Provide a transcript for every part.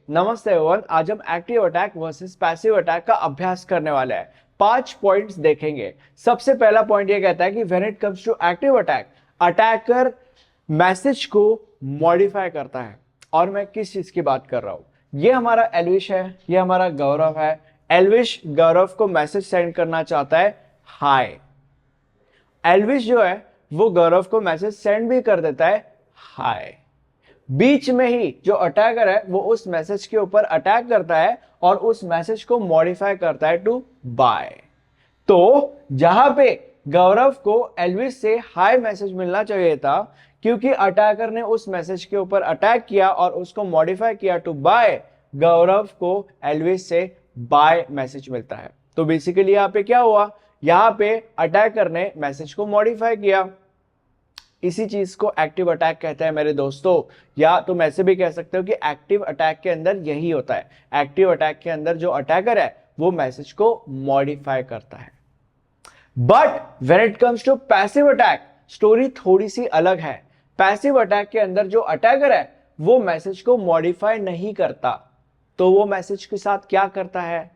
नमस्ते एवरीवन। आज हम active attack versus passive attack का अभ्यास करने वाले हैं। 5 पॉइंट्स देखेंगे। सबसे पहला पॉइंट ये कहता है कि when it comes to active attack, attacker message को मॉडिफाई करता है। और मैं किस चीज की बात कर रहा हूं? ये हमारा एल्विश है, ये हमारा गौरव है। एल्विश गौरव को मैसेज सेंड करना चाहता है हाय। एल्विश जो है वो गौरव को मैसेज सेंड भी कर देता है हाय। बीच में ही जो अटैकर है वो उस मैसेज के ऊपर अटैक करता है और उस मैसेज को मॉडिफाई करता है टू बाय। तो जहां पे गौरव को एल्विस से हाय मैसेज मिलना चाहिए था, क्योंकि अटैकर ने उस मैसेज के ऊपर अटैक किया और उसको मॉडिफाई किया टू बाय, गौरव को एल्विस से बाय मैसेज मिलता है। तो बेसिकली यहां पे क्या हुआ? यहां पे अटैकर ने मैसेज को मॉडिफाई किया। इसी चीज को एक्टिव अटैक कहते हैं मेरे दोस्तों। या तुम ऐसे भी कह सकते हो कि एक्टिव अटैक के अंदर यही होता है। एक्टिव अटैक के अंदर जो अटैकर है वो मैसेज को मॉडिफाई करता है। But when it comes to passive attack, story थोड़ी सी अलग है। पैसिव अटैक के अंदर जो अटैकर है वो मैसेज को मॉडिफाई नहीं करता। तो वो मैसेज के साथ क्या करता है?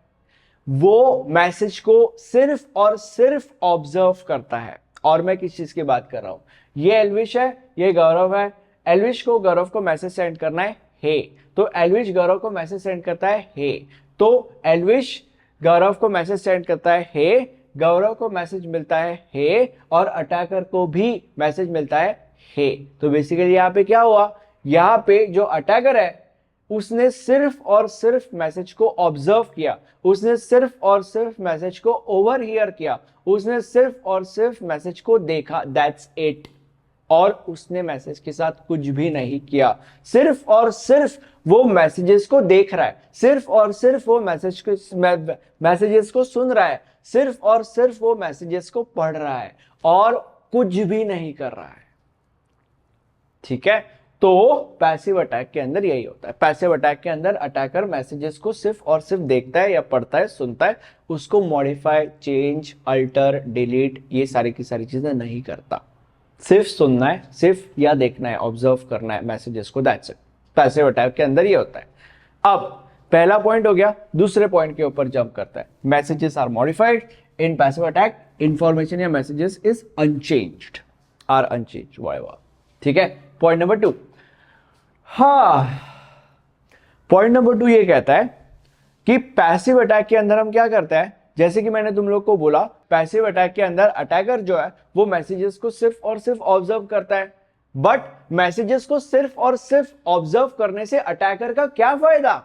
वो मैसेज को सिर्फ और सिर्फ ऑब्जर्व करता है। और मैं किस चीज की बात कर रहा हूं? ये एल्विश है, ये गौरव है। एल्विश को गौरव को मैसेज सेंड करना है हे, तो एल्विश गौरव को मैसेज सेंड करता है हे। तो एल्विश गौरव को मैसेज सेंड करता है हे, गौरव को मैसेज मिलता है हे और अटैकर को भी मैसेज मिलता है हे। तो बेसिकली यहां पे क्या हुआ? यहां पे जो अटैकर है उसने सिर्फ और सिर्फ मैसेज को ऑब्जर्व किया, उसने सिर्फ और सिर्फ मैसेज को ओवरहियर किया, उसने सिर्फ और सिर्फ मैसेज को देखा, दैट्स इट। और उसने मैसेज के साथ कुछ भी नहीं किया। सिर्फ और सिर्फ वो मैसेजेस को देख रहा है, सिर्फ और सिर्फ वो मैसेजेस को सुन रहा है, सिर्फ और सिर्फ वो मैसेजेस को पढ़ रहा है और कुछ भी नहीं कर रहा है। ठीक है? तो पैसिव अटैक के अंदर यही होता है। पैसिव अटैक के अंदर अटैकर मैसेजेस को सिर्फ और सिर्फ देखता है या पढ़ता है, सुनता है, उसको मॉडिफाई, चेंज, अल्टर, डिलीट ये सारी की सारी चीजें नहीं करता। सिर्फ सुनना है, सिर्फ या देखना है, ऑब्जर्व करना है मैसेजेस को, दैट्स इट। पैसिव अटैक के अंदर ये होता है। अब पहला पॉइंट हो गया। दूसरे पॉइंट के ऊपर जंप करता है। Messages are modified in passive attack, information या messages is unchanged, are unchanged, whatever. ठीक है? Point number 2। हाँ, पॉइंट नंबर 2 ये कहता है कि पैसिव अटैक के अंदर हम क्या करते हैं? जैसे कि मैंने तुम लोग को बोला, पैसिव अटैक के अंदर अटैकर जो है वो मैसेजेस को सिर्फ और सिर्फ ऑब्जर्व करता है। बट मैसेजेस को सिर्फ और सिर्फ ऑब्जर्व करने से अटैकर का क्या फायदा?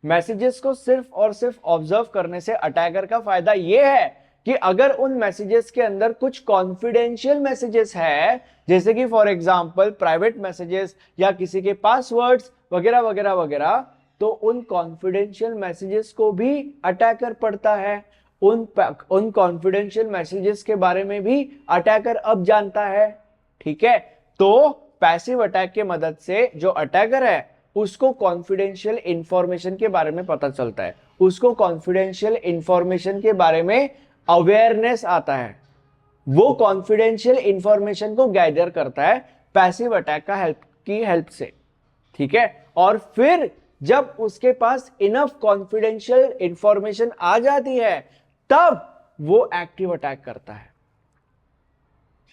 मैसेजेस को सिर्फ और सिर्फ ऑब्जर्व करने से अटैकर का फायदा यह है कि अगर उन मैसेजेस के अंदर कुछ कॉन्फिडेंशियल मैसेजेस है, जैसे कि फॉर एग्जांपल प्राइवेट मैसेजेस या किसी के पासवर्ड्स वगैरह वगैरह वगैरह, तो उन कॉन्फिडेंशियल मैसेजेस को भी अटैकर पढ़ता है। उन कॉन्फिडेंशियल मैसेजेस के बारे में भी अटैकर अब जानता है। ठीक है? तो पैसिव अटैक के मदद से जो अटैकर है उसको कॉन्फिडेंशियल इंफॉर्मेशन के बारे में पता चलता है, उसको कॉन्फिडेंशियल इंफॉर्मेशन के बारे में अवेयरनेस आता है। वो कॉन्फिडेंशियल इंफॉर्मेशन को गैदर करता है पैसिव अटैक की हेल्प से। ठीक है? और फिर जब उसके पास इनफ कॉन्फिडेंशियल इंफॉर्मेशन आ जाती है तब वो एक्टिव अटैक करता है,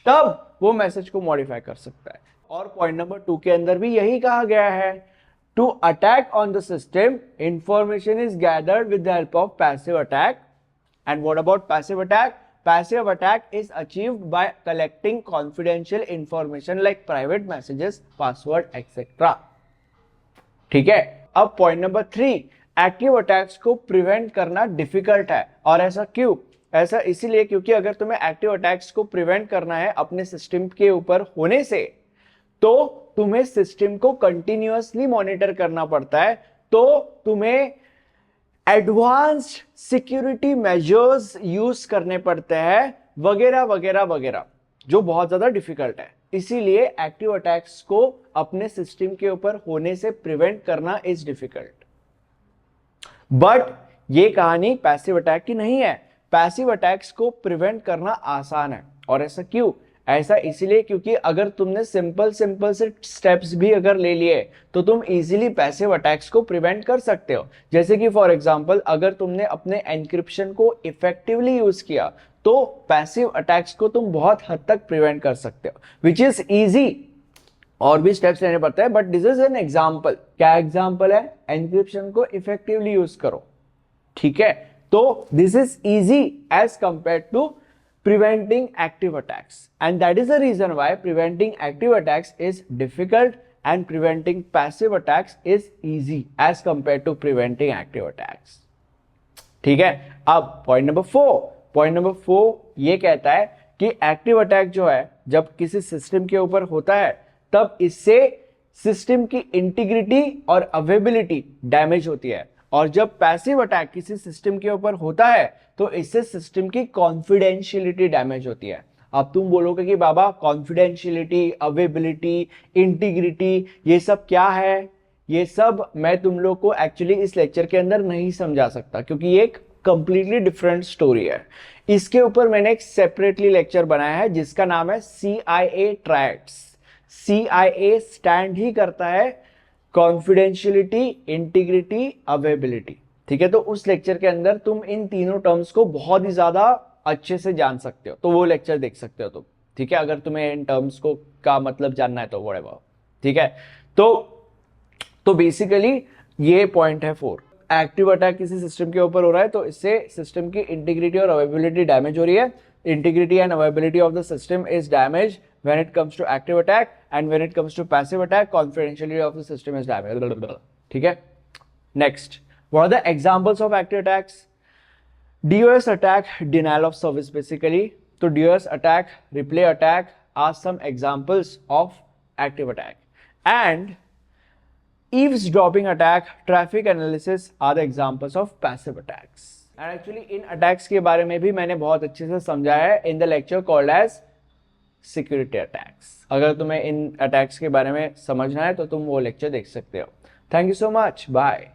तब वो मैसेज को मॉडिफाई कर सकता है। और पॉइंट नंबर 2 के अंदर भी यही कहा गया है, to attack on the system information is gathered with the help of passive attack. And what about passive attack? Passive attack is achieved by collecting confidential information like private messages, password, etc. ठीक है? अब point number 3, active attacks को prevent करना difficult है। और ऐसा क्यों? ऐसा इसीलिए क्योंकि अगर तुम्हें एक्टिव अटैक्स को प्रिवेंट करना है अपने सिस्टम के ऊपर होने से, तो तुम्हें सिस्टम को कंटिन्यूअसली मॉनिटर करना पड़ता है। तो तुम्हें एडवांस्ड सिक्योरिटी मेजर्स यूज करने पड़ते हैं वगैरह वगैरह वगैरह, जो बहुत ज्यादा डिफिकल्ट है। इसीलिए एक्टिव अटैक्स को अपने सिस्टम के ऊपर होने से प्रिवेंट करना इज डिफिकल्ट। बट ये कहानी पैसिव अटैक की नहीं है। पैसिव अटैक्स को प्रिवेंट करना आसान है। और ऐसा क्यों? ऐसा इसलिए क्योंकि अगर तुमने सिंपल सिंपल से स्टेप्स भी अगर ले लिए तो तुम इजीली पैसिव अटैक्स को प्रिवेंट कर सकते हो। जैसे कि फॉर एग्जांपल अगर तुमने अपने एनक्रिप्शन को इफेक्टिवली यूज किया तो पैसिव अटैक्स को तुम बहुत हद तक प्रिवेंट कर सकते हो, विच इज इजी। और भी स्टेप्स लेने पड़ते हैं but this is an example. क्या एग्जाम्पल है? एनक्रिप्शन को इफेक्टिवली यूज करो, ठीक है। तो this is easy as compare to preventing active attacks, and that is the reason why preventing active attacks is difficult and preventing passive attacks is easy as compared to preventing active attacks। ठीक है। अब point number 4 ये कहता है कि active attack जो है जब किसी सिस्टम के ऊपर होता है तब इससे सिस्टम की इंटीग्रिटी और अवेबिलिटी डैमेज होती है, और जब पैसिव अटैक किसी सिस्टम के ऊपर होता है तो इससे सिस्टम की कॉन्फिडेंशियलिटी डैमेज होती है। अब तुम बोलोगे कि बाबा कॉन्फिडेंशियलिटी, अवेबिलिटी, इंटीग्रिटी ये सब क्या है? ये सब मैं तुम लोग को एक्चुअली इस लेक्चर के अंदर नहीं समझा सकता क्योंकि ये एक कंप्लीटली डिफरेंट स्टोरी है। इसके ऊपर मैंने एक सेपरेटली लेक्चर बनाया है जिसका नाम है CIA ट्रायड्स। CIA स्टैंड ही करता है कॉन्फिडेंशियलिटी, इंटीग्रिटी, अवेबिलिटी, ठीक है। तो उस लेक्चर के अंदर तुम इन तीनों टर्म्स को बहुत ही ज्यादा अच्छे से जान सकते हो, तो वो लेक्चर देख सकते हो तुम, ठीक है, अगर तुम्हें इन टर्म्स को का मतलब जानना है तो व्हाटएवर, ठीक है। तो बेसिकली ये पॉइंट है 4। एक्टिव अटैक किसी सिस्टम के ऊपर हो रहा है तो इससे सिस्टम की इंटीग्रिटी और अवेबिलिटी डैमेज हो रही है। Integrity and availability of the system is damage when it comes to active attack, and when it comes to passive attack confidentiality of the system is damaged, ठीक है। Next, what are the examples of active attacks? DOS attack, denial of service basically। तो DOS attack, replay attack are some examples of active attack, and eavesdropping attack, traffic analysis are the examples of passive attacks। and actually in attacks के बारे में भी मैंने बहुत अच्छे से समझाया है in the lecture called as security attacks. अगर तुम्हें इन अटैक्स के बारे में समझना है तो तुम वो लेक्चर देख सकते हो। Thank you so much, bye.